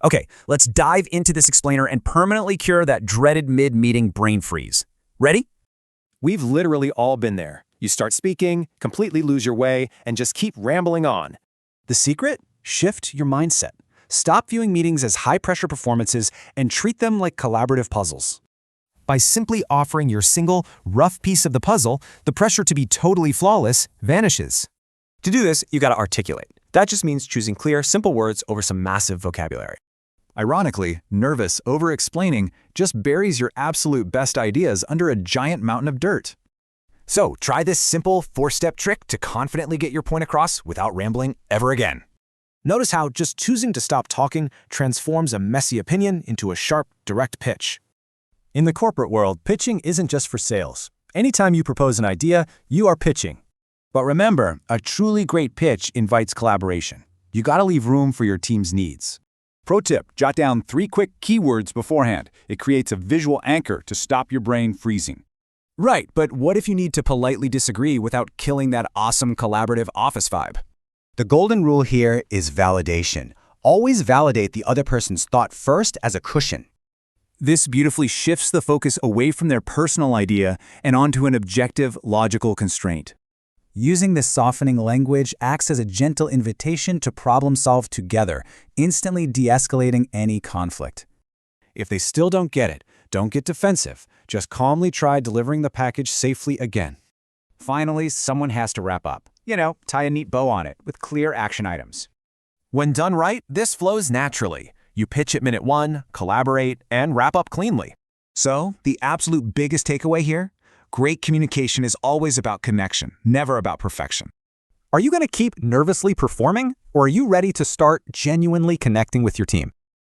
Okay, let's dive into this explainer and permanently cure that dreaded mid-meeting brain freeze. Ready? We've literally all been there. You start speaking, completely lose your way, and just keep rambling on. The secret? Shift your mindset. Stop viewing meetings as high-pressure performances and treat them like collaborative puzzles. By simply offering your single, rough piece of the puzzle, the pressure to be totally flawless vanishes. To do this, you gotta articulate. That just means choosing clear, simple words over some massive vocabulary. Ironically, nervous over-explaining just buries your absolute best ideas under a giant mountain of dirt. So try this simple 4-step trick to confidently get your point across without rambling ever again. Notice how just choosing to stop talking transforms a messy opinion into a sharp, direct pitch. In the corporate world, pitching isn't just for sales. Anytime you propose an idea, you are pitching. But remember, a truly great pitch invites collaboration. You gotta leave room for your team's needs. Pro tip, jot down 3 quick keywords beforehand. It creates a visual anchor to stop your brain freezing. Right, but what if you need to politely disagree without killing that awesome collaborative office vibe? The golden rule here is validation. Always validate the other person's thought first as a cushion. This beautifully shifts the focus away from their personal idea and onto an objective, logical constraint. Using this softening language acts as a gentle invitation to problem-solve together, instantly de-escalating any conflict. If they still don't get it, don't get defensive. Just calmly try delivering the package safely again. Finally, someone has to wrap up. Tie a neat bow on it with clear action items. When done right, this flows naturally. You pitch at minute 1, collaborate, and wrap up cleanly. So, the absolute biggest takeaway here? Great communication is always about connection, never about perfection. Are you going to keep nervously performing, or are you ready to start genuinely connecting with your team?